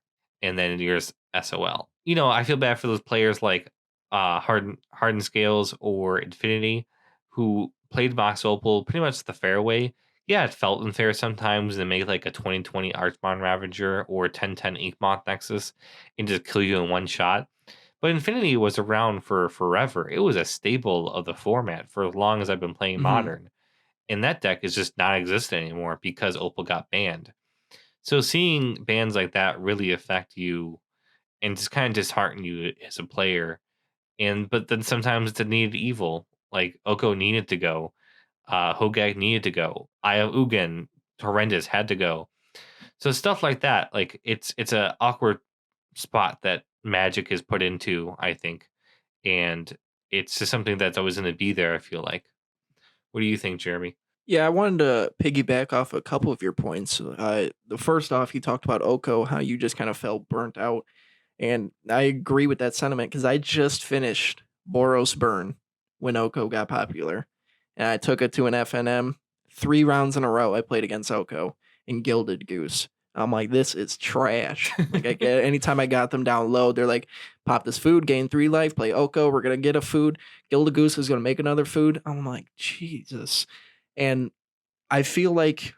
Speaker 2: and then you're SOL. I feel bad for those players like Hardened Scales or Infinity, who played Vox Opal pretty much the fair way. Yeah, it felt unfair sometimes to make like a 2020 Archmon Ravager or 1010 Inkmoth Nexus and just kill you in one shot. But Infinity was around for forever. It was a staple of the format for as long as I've been playing
Speaker 1: Mhm.
Speaker 2: Modern. And that deck is just not existent anymore because Opal got banned. So seeing bans like that really affect you and just kind of dishearten you as a player. But then sometimes it's a needed evil. Like Oko needed to go. Hogak needed to go. Aya Ugin, horrendous, had to go. So stuff like that, like it's a awkward spot that Magic is put into, I think, and it's just something that's always going to be there. I feel like. What do you think, Jeremy?
Speaker 1: Yeah, I wanted to piggyback off a couple of your points. The first off, you talked about Oko, how you just kind of felt burnt out, and I agree with that sentiment because I just finished Boros Burn when Oko got popular, and I took it to an FNM. 3 rounds in a row, I played against Oko and Gilded Goose. I'm like, this is trash. Like, anytime I got them down low, they're like, pop this food, gain 3 life, play Oko. We're gonna get a food. Gilded Goose is gonna make another food. I'm like, Jesus. And I feel like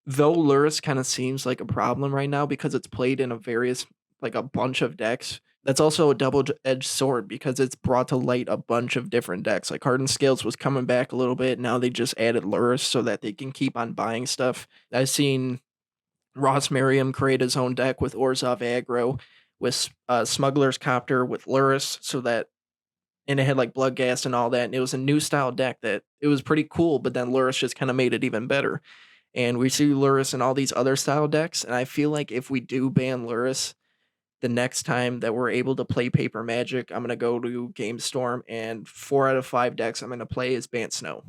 Speaker 1: though Lurrus kind of seems like a problem right now because it's played in a bunch of decks, that's also a double-edged sword because it's brought to light a bunch of different decks. Like Hardened Scales was coming back a little bit. Now they just added Lurrus so that they can keep on buying stuff. I've seen Ross Merriam create his own deck with Orzhov aggro, with Smuggler's Copter, with Lurrus, and it had like Bloodghast and all that. And it was a new style deck that it was pretty cool, but then Lurrus just kind of made it even better. And we see Lurrus in all these other style decks. And I feel like if we do ban Lurrus, the next time that we're able to play Paper Magic, I'm going to go to Game Storm, and 4 out of 5 decks I'm going to play is Bant Snow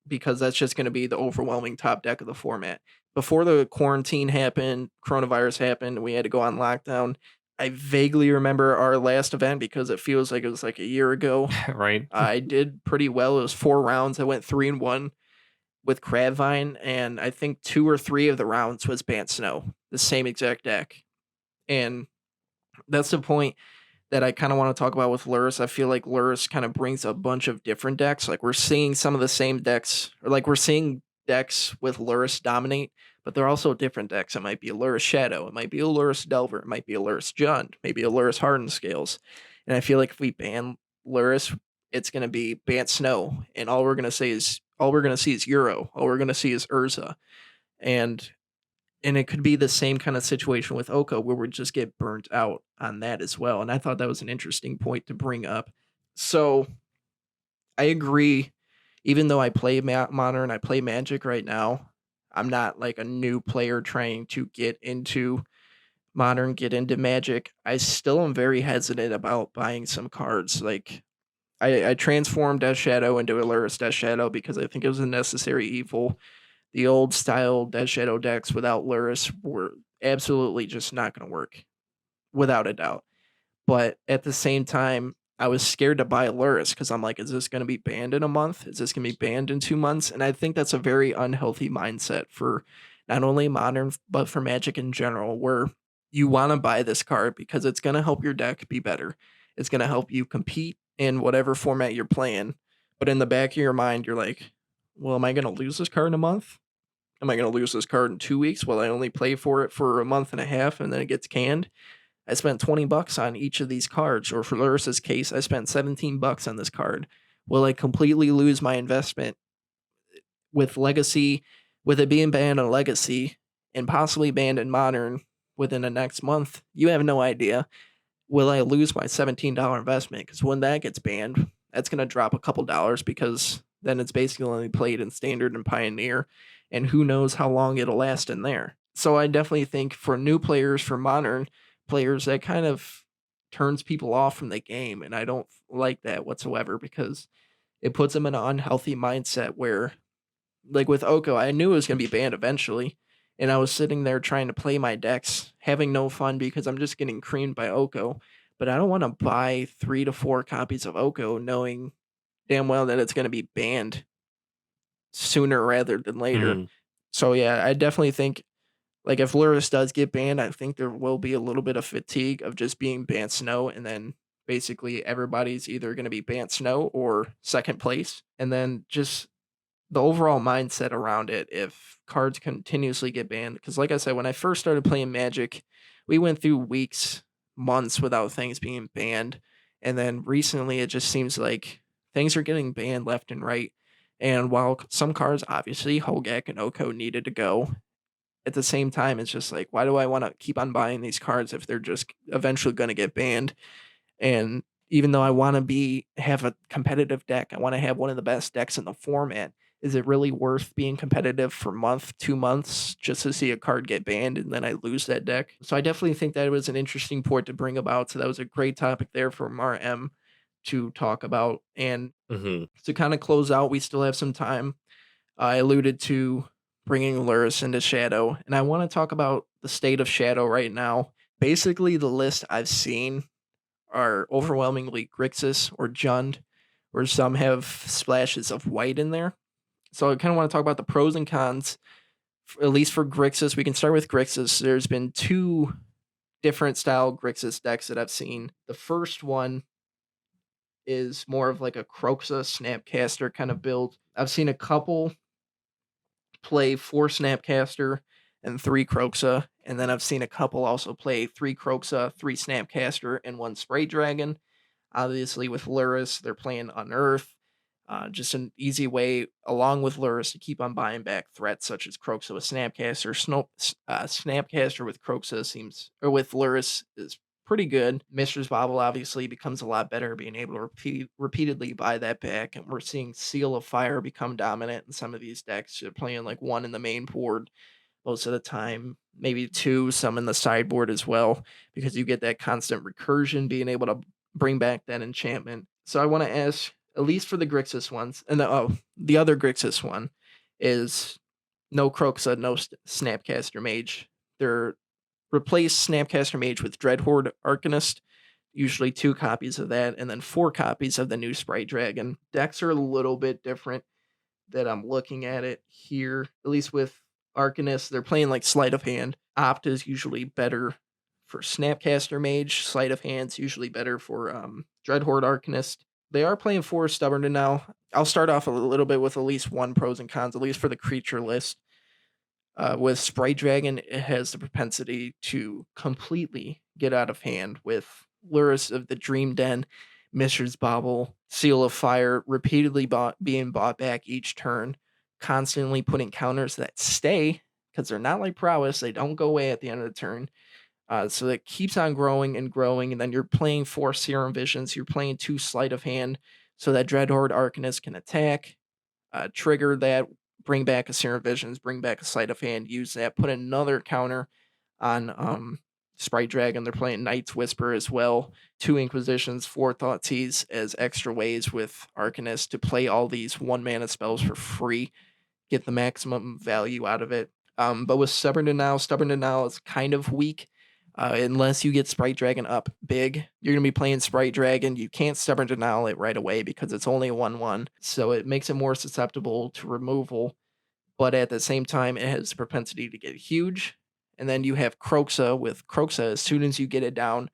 Speaker 1: because that's just going to be the overwhelming top deck of the format. Before the quarantine happened, coronavirus happened, we had to go on lockdown. I vaguely remember our last event because it feels like it was like a year ago.
Speaker 2: Right?
Speaker 1: I did pretty well. It was 4 rounds. I went 3-1 with Crabvine, and I think 2 or 3 of the rounds was Bant Snow, the same exact deck. And that's the point that I kind of want to talk about with Lurrus. I feel like Lurrus kind of brings a bunch of different decks. Like we're seeing some of the same decks, or like we're seeing decks with Lurrus dominate, but they're also different decks. It might be a Lurrus Shadow, it might be a Lurrus Delver, it might be a Lurrus Jund, maybe a Lurrus Hardened Scales. And I feel like if we ban Lurrus, it's going to be Bant Snow, and all we're going to see is Euro. All we're going to see is Urza, and And it could be the same kind of situation with Oko where we just get burnt out on that as well. And I thought that was an interesting point to bring up. So I agree. Even though I play Modern, I play Magic right now. I'm not like a new player trying to get into Modern, get into Magic. I still am very hesitant about buying some cards. Like I transformed Death Shadow into Aluris Death Shadow because I think it was a necessary evil. The old style Death Shadow decks without Luris were absolutely just not going to work, without a doubt. But at the same time, I was scared to buy Luris because I'm like, is this going to be banned in a month? Is this going to be banned in 2 months? And I think that's a very unhealthy mindset for not only Modern, but for Magic in general, where you want to buy this card because it's going to help your deck be better. It's going to help you compete in whatever format you're playing. But in the back of your mind, you're like, well, am I going to lose this card in a month? Am I going to lose this card in 2 weeks? Well, I only play for it for a month and a half and then it gets canned. I spent $20 on each of these cards, or for Luris's case, I spent $17 on this card. Will I completely lose my investment with Legacy, with it being banned on Legacy and possibly banned in Modern within the next month? You have no idea. Will I lose my $17 investment? Because when that gets banned, that's going to drop a couple dollars because then it's basically only played in Standard and Pioneer, and who knows how long it'll last in there. So I definitely think for new players, for Modern players, that kind of turns people off from the game, and I don't like that whatsoever because it puts them in an unhealthy mindset where, like with Oko, I knew it was going to be banned eventually, and I was sitting there trying to play my decks, having no fun because I'm just getting creamed by Oko. But I don't want to buy 3 to 4 copies of Oko knowing damn well that it's going to be banned sooner rather than later.
Speaker 2: Mm.
Speaker 1: So yeah, I definitely think like if Luris does get banned, I think there will be a little bit of fatigue of just being banned snow, and then basically everybody's either going to be banned snow or second place, and then just the overall mindset around it if cards continuously get banned. Because like I said, when I first started playing Magic, we went through weeks, months without things being banned, and then recently it just seems like things are getting banned left and right. And while some cards, obviously Hogak and Oko, needed to go, at the same time, it's just like, why do I want to keep on buying these cards if they're just eventually going to get banned? And even though I want to be have a competitive deck, I want to have one of the best decks in the format. Is it really worth being competitive for a month, 2 months, just to see a card get banned and then I lose that deck? So I definitely think that was an interesting point to bring about. So that was a great topic there for RM to talk about. And
Speaker 2: Hmm.
Speaker 1: to kind of close out, we still have some time. I alluded to bringing Luris into Shadow, and I want to talk about the state of Shadow right now. Basically, the list I've seen are overwhelmingly Grixis or Jund, where some have splashes of white in there. So I kind of want to talk about the pros and cons, at least for Grixis. We can start with Grixis. There's been 2 different style Grixis decks that I've seen. The first one is more of like a Croxa Snapcaster kind of build. I've seen a couple play 4 Snapcaster and 3 Croxa, and then I've seen a couple also play 3 Croxa, 3 Snapcaster, and 1 Spray Dragon. Obviously, with Luris, they're playing Unearth. Just an easy way, along with Luris, to keep on buying back threats such as Croxa with Snapcaster. Snapcaster with Croxa seems, or with Luris, is pretty good. Mistress Bobble obviously becomes a lot better, being able to repeatedly buy that back, and we're seeing Seal of Fire become dominant in some of these decks. You're playing like 1 in the main board most of the time, maybe 2, some in the sideboard as well, because you get that constant recursion, being able to bring back that enchantment. So I want to ask, at least for the Grixis ones, and the other Grixis one is no Croxa, no Snapcaster Mage. They're replace Snapcaster Mage with Dreadhorde Arcanist, usually 2 copies of that, and then 4 copies of the new Sprite Dragon. Decks are a little bit different that I'm looking at it here, at least with Arcanist. They're playing like Sleight of Hand. Opt is usually better for Snapcaster Mage. Sleight of Hand's usually better for Dreadhorde Arcanist. They are playing 4 Stubborn now. I'll start off a little bit with at least one pros and cons, at least for the creature list. With Sprite Dragon, it has the propensity to completely get out of hand with Luris of the Dream Den, Mistress Bobble, Seal of Fire, repeatedly being bought back each turn, constantly putting counters that stay because they're not like prowess. They don't go away at the end of the turn. So it keeps on growing and growing, and then you're playing 4 Serum Visions. You're playing 2 Sleight of Hand, so that Dreadhorde Arcanist can attack, trigger that, bring back a Serum Visions, bring back a Sleight of Hand, use that, put another counter on Sprite Dragon. They're playing Knight's Whisper as well. 2 Inquisitions, 4 Thoughtseize as extra ways with Arcanist to play all these 1 mana spells for free, get the maximum value out of it. But with Stubborn Denial is kind of weak. Unless you get Sprite Dragon up big, you're going to be playing Sprite Dragon. You can't Stubborn Denial it right away because it's only a 1/1. So it makes it more susceptible to removal. But at the same time, it has the propensity to get huge. And then you have Kroxa. With Kroxa, as soon as you get it down,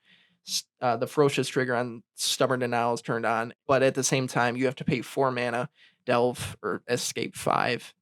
Speaker 1: the Ferocious trigger on Stubborn Denial is turned on. But at the same time, you have to pay 4 mana, Delve, or Escape 5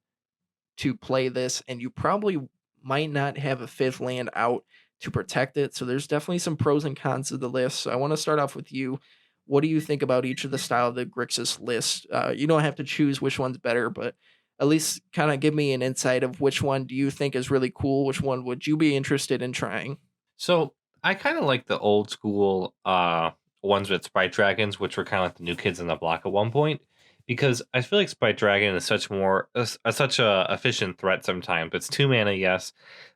Speaker 1: to play this. And you probably might not have a 5th land out to protect it. So there's definitely some pros and cons of the list. So I want to start off with you. What do you think about each of the style of the Grixis list? You don't have to choose which one's better, but at least kind of give me an insight of which one do you think is really cool? Which one would you be interested in trying?
Speaker 2: So I kind of like the old school ones with Sprite Dragons, which were kind of like the new kids in the block at one point, because I feel like Sprite Dragon is such a efficient threat sometimes. It's 2 mana, yes,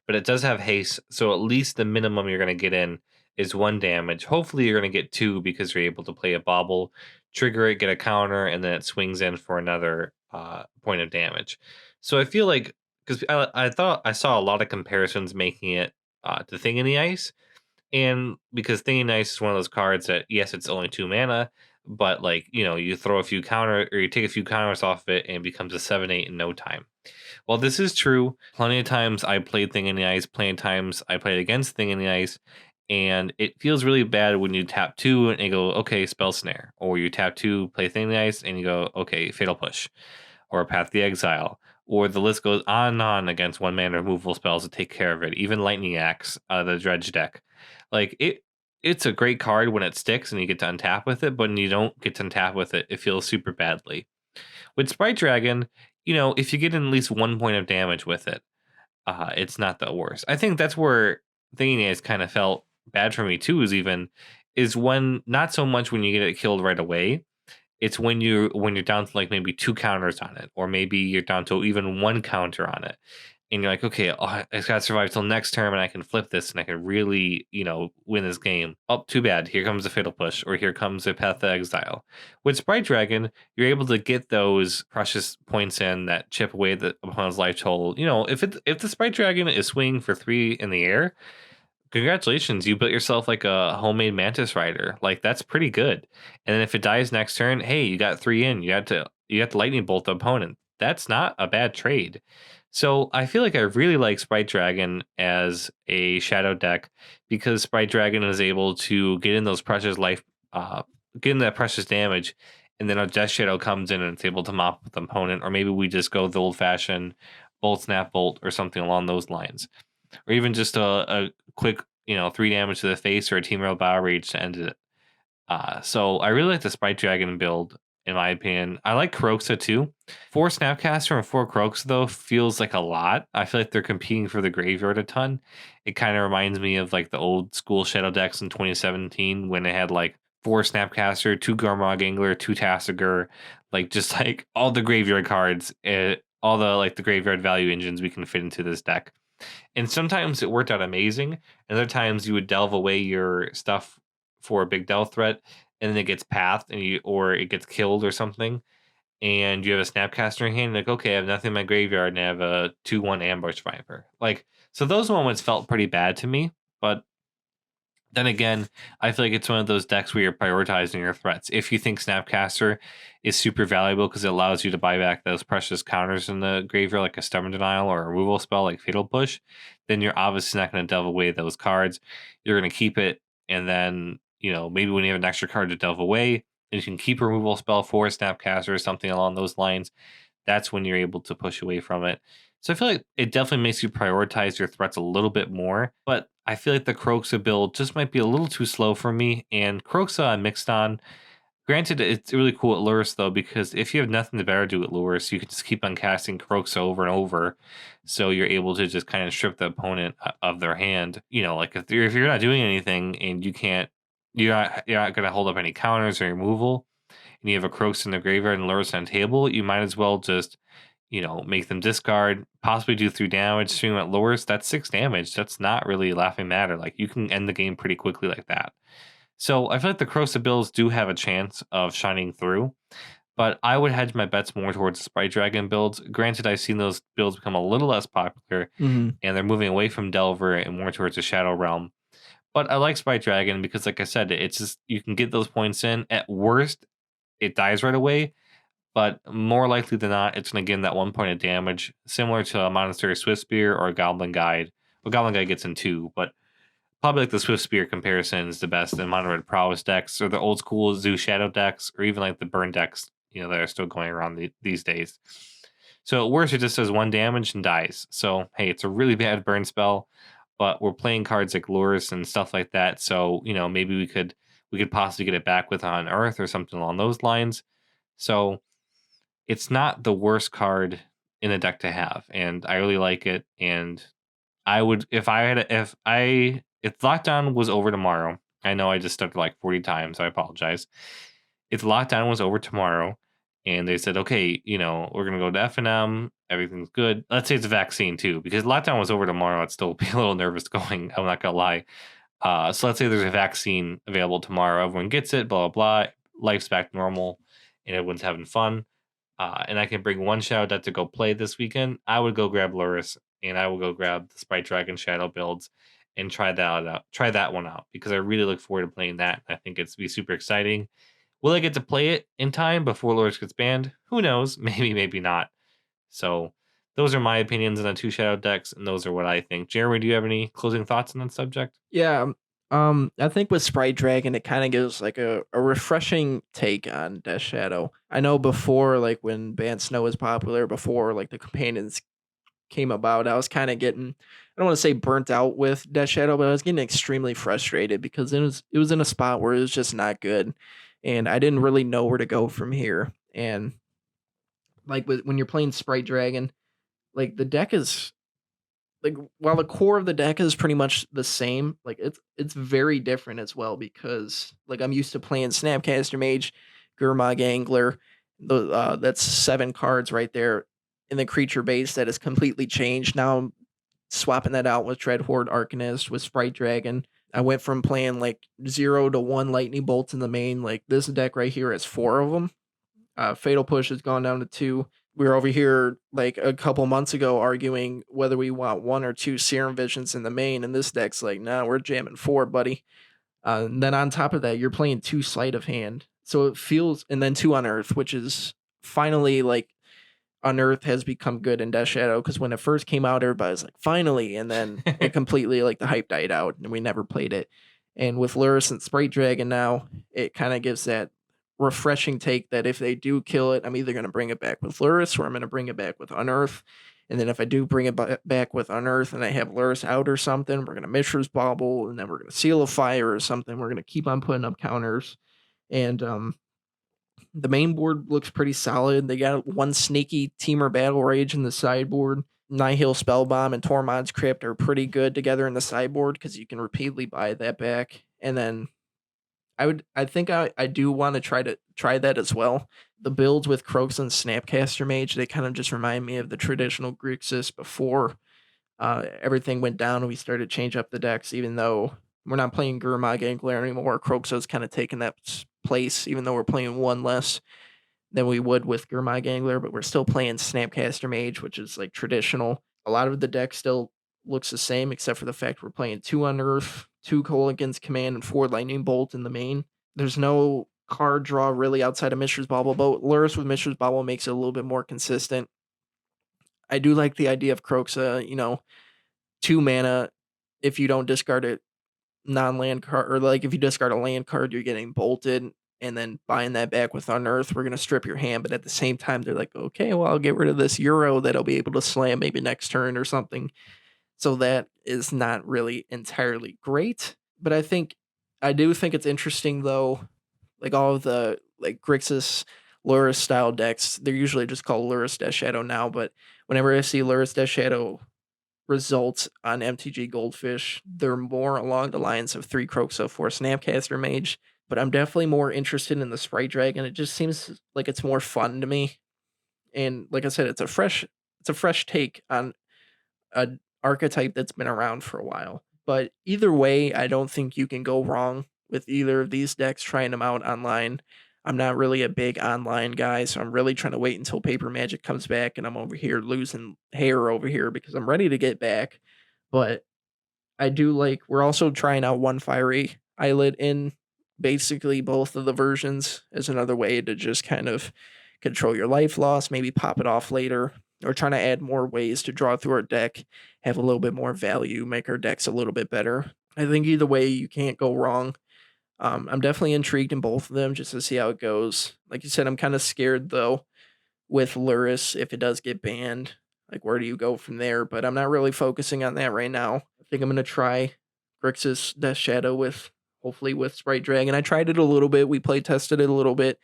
Speaker 2: but it does have haste, so at least the minimum you're going to get in is 1 damage. Hopefully you're going to get 2 because you're able to play a bobble, trigger it, get a counter, and then it swings in for another point of damage. So I feel like, because I thought I saw a lot of comparisons making it to Thing in the Ice. And because Thing in the Ice is one of those cards that, yes, it's only 2 mana, but like, you throw a few counter or you take a few counters off it and it becomes a 7/8 in no time. Well, this is true. Plenty of times I played Thing in the Ice, plenty of times I played against Thing in the Ice, and it feels really bad when you tap 2 and you go, okay, Spell Snare. Or you tap 2, play Thing in the Ice, and you go, okay, Fatal Push. Or Path to the Exile, or the list goes on and on against 1 mana removal spells to take care of it. Even Lightning Axe, the Dredge deck, like it's a great card when it sticks and you get to untap with it, but when you don't get to untap with it, it feels super badly. With Sprite Dragon, if you get in at least 1 point of damage with it, it's not the worst. I think that's where Thingy has kind of felt bad for me too. Is when not so much when you get it killed right away, it's when you're down to like maybe 2 counters on it, or maybe you're down to even 1 counter on it, and you're like, okay, it's got to survive till next turn, and I can flip this, and I can really, win this game. Oh, too bad. Here comes a Fatal Push, or here comes a Path to Exile. With Sprite Dragon, you're able to get those precious points in that chip away the opponent's life total. If the Sprite Dragon is swinging for 3 in the air, congratulations, you built yourself like a homemade Mantis Rider. Like that's pretty good. And then if it dies next turn, hey, you got 3 in. You got to lightning bolt the opponent. That's not a bad trade. So I feel like I really like Sprite Dragon as a shadow deck because Sprite Dragon is able to get in those precious life, get in that precious damage, and then a Death Shadow comes in and it's able to mop with the opponent, or maybe we just go the old fashioned Bolt Snap Bolt or something along those lines, or even just a quick 3 damage to the face or a Team Rail Bow Rage to end it. So I really like the Sprite Dragon build, in my opinion. I like Kroxa too. 4 Snapcaster and 4 Kroxa though feels like a lot. I feel like they're competing for the graveyard a ton. It kind of reminds me of like the old school Shadow decks in 2017 when it had like 4 Snapcaster, 2 Garmog Angler, 2 Tassiger, like just like all the graveyard cards, all the like the graveyard value engines we can fit into this deck. And sometimes it worked out amazing, and other times you would delve away your stuff for a big delve threat, and then it gets pathed, or it gets killed or something, and you have a Snapcaster in hand. Like, okay, I have nothing in my graveyard, and I have a 2/1 Ambush Viper. Like, so those moments felt pretty bad to me, but then again, I feel like it's one of those decks where you're prioritizing your threats. If you think Snapcaster is super valuable because it allows you to buy back those precious counters in the graveyard, like a Stubborn Denial or a removal spell like Fatal Push, then you're obviously not going to delve away those cards. You're going to keep it, and then maybe when you have an extra card to delve away, and you can keep a removal spell for a Snapcaster or something along those lines. That's when you're able to push away from it. So I feel like it definitely makes you prioritize your threats a little bit more, but I feel like the Kroxa build just might be a little too slow for me. And Kroxa I mixed on. Granted, it's really cool at Lurrus though, because if you have nothing to better do at Lurrus, you can just keep on casting Croaks over and over, so you're able to just kind of strip the opponent of their hand. Like if you're not doing anything and you're not going to hold up any counters or removal, and you have a Croaks in the graveyard and Lurrus on the table, you might as well just make them discard, possibly do 3 damage, swing them at Lurrus. That's 6 damage. That's not really a laughing matter. Like you can end the game pretty quickly like that. So I feel like the Crosa builds do have a chance of shining through, but I would hedge my bets more towards the Sprite Dragon builds. Granted, I've seen those builds become a little less popular,
Speaker 1: Mhm.
Speaker 2: and they're moving away from Delver and more towards the Shadow Realm. But I like Sprite Dragon because, like I said, it's just you can get those points in. At worst, it dies right away, but more likely than not, it's going to gain that 1 point of damage, similar to a Monastery Swift Spear or a Goblin Guide. Well, Goblin Guide gets in 2, but probably like the Swift Spear comparison is the best in Mono Red Prowess decks, or the old school Zoo Shadow decks, or even like the Burn decks, that are still going around these days. So at worst, it just does 1 damage and dies. So hey, it's a really bad burn spell, but we're playing cards like Lurrus and stuff like that. So maybe we could possibly get it back with On Earth or something along those lines. So it's not the worst card in a deck to have, and I really like it. And I would if lockdown was over tomorrow. I know I just stuck like 40 times. I apologize. If lockdown was over tomorrow and they said, okay, we're gonna go to F&M, everything's good. Let's say it's a vaccine too, because lockdown was over tomorrow, I'd still be a little nervous going. I'm not gonna lie. So let's say there's a vaccine available tomorrow, everyone gets it, blah blah blah, life's back normal, and everyone's having fun. And I can bring one Shadow deck to go play this weekend, I would go grab Lurrus and I will go grab the Sprite Dragon Shadow builds and try that one out because I really look forward to playing that. I think it's be super exciting. Will I get to play it in time before Lurrus gets banned? Who knows? Maybe, maybe not. So those are my opinions on the 2 Shadow decks, and those are what I think. Jeremy, do you have any closing thoughts on that subject?
Speaker 1: Yeah, I think with Sprite Dragon, it kind of gives like a refreshing take on Death Shadow. I know before, like when Ban Snow was popular, before like the companions came about, I was kind of getting, I don't want to say burnt out with Death Shadow, but I was getting extremely frustrated because it was in a spot where it was just not good, and I didn't really know where to go from here. And like when you're playing Sprite Dragon, like the deck is like while the core of the deck is pretty much the same, like it's very different as well because like I'm used to playing Snapcaster Mage, Gurmag Angler, that's 7 cards right there in the creature base that has completely changed. Now I'm swapping that out with Dreadhorde Arcanist with Sprite Dragon. I went from playing like 0 to 1 lightning bolts in the main. Like this deck right here has 4 of them. Fatal Push has gone down to 2. We were over here like a couple months ago arguing whether we want 1 or 2 Serum Visions in the main, and this deck's like, nah, we're jamming 4, buddy. And then on top of that, you're playing 2 Sleight of Hand. So it feels, and then 2 Unearth, which is finally like Unearth has become good in Death Shadow because when it first came out, everybody was like, finally. And then it completely, like, the hype died out and we never played it. And with Lurrus and Sprite Dragon now, it kind of gives that refreshing take that if they do kill it, I'm either going to bring it back with Lurrus or I'm going to bring it back with Unearth. And then if I do bring it back with Unearth and I have Lurrus out or something, we're going to Mishra's Bauble and then we're going to Seal of Fire or something. We're going to keep on putting up counters. And the main board looks pretty solid. They got 1 sneaky Teamer Battle Rage in the sideboard. Nihil Spellbomb and Tormod's Crypt are pretty good together in the sideboard because you can repeatedly buy that back. And then I think I do want to try that as well. The builds with Croaks and Snapcaster Mage, they kind of just remind me of the traditional Grixis before everything went down and we started to change up the decks, even though we're not playing Gurmag Angler anymore. Croaksa's kind of taken that place, even though we're playing 1 less than we would with Gurmag Angler, but we're still playing Snapcaster Mage, which is like traditional. A lot of the deck still looks the same, except for the fact we're playing 2 Unearth, 2 Kolaghan's Command, and 4 Lightning Bolt in the main. There's no card draw really outside of Mishra's Bauble, but Lurrus with Mishra's Bauble makes it a little bit more consistent. I do like the idea of Croaksa, 2 mana if you don't discard it non-land card, or like if you discard a land card, you're getting bolted, and then buying that back with Unearth, we're gonna strip your hand. But at the same time, they're like, okay, well, I'll get rid of this Euro that I'll be able to slam maybe next turn or something. So that is not really entirely great. But I do think it's interesting though, like all of the like Grixis, Lurrus style decks. They're usually just called Lurrus Death Shadow now, but whenever I see Lurrus Death Shadow results on MTG Goldfish, they're more along the lines of 3 Kroxa, 4 Snapcaster Mage, but I'm definitely more interested in the Sprite Dragon. It just seems like it's more fun to me. And like I said, it's a fresh take on a archetype that's been around for a while. But either way, I don't think you can go wrong with either of these decks trying them out online. I'm not really a big online guy, so I'm really trying to wait until Paper Magic comes back and I'm over here losing hair over here because I'm ready to get back. But I do like we're also trying out one fiery eyelid in basically both of the versions as another way to just kind of control your life loss, maybe pop it off later, or trying to add more ways to draw through our deck, have a little bit more value, make our decks a little bit better. I think either way you can't go wrong. I'm definitely intrigued in both of them just to see how it goes. Like you said, I'm kind of scared though with Luris if it does get banned. Like, where do you go from there? But I'm not really focusing on that right now. I think I'm gonna try Grixis Death Shadow with hopefully with Sprite Dragon. I tried it a little bit. We play tested it a little bit,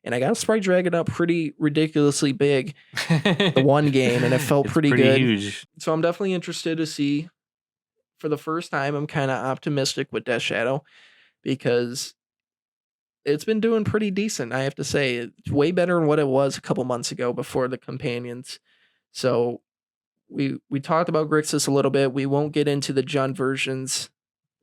Speaker 1: and I got Sprite Dragon up pretty ridiculously big the one game, and it felt
Speaker 2: It's
Speaker 1: pretty
Speaker 2: pretty
Speaker 1: good.
Speaker 2: huge.
Speaker 1: So I'm definitely interested to see. For the first time, I'm kind of optimistic with Death Shadow because it's been doing pretty decent. I have to say, it's way better than what it was a couple months ago before the companions. So we talked about Grixis a little bit. We won't get into the Jund versions.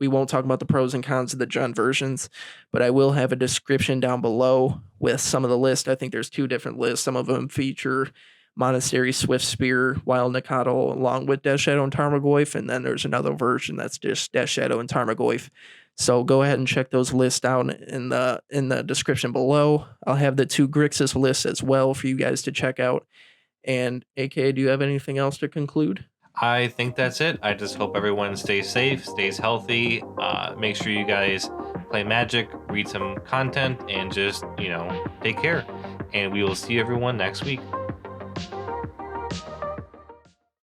Speaker 1: We won't talk about the pros and cons of the Jund versions, but I will have a description down below with some of the list. I think there's 2 different lists. Some of them feature Monastery, Swift Spear, Wild Nikado, along with Death Shadow and Tarmogoyf, and then there's another version that's just Death Shadow and Tarmogoyf. So go ahead and check those lists out in the description below. I'll have the 2 Grixis lists as well for you guys to check out. And AK, do you have anything else to conclude?
Speaker 2: I think that's it. I just hope everyone stays safe, stays healthy. Make sure you guys play Magic, read some content, and just, take care. And we will see everyone next week.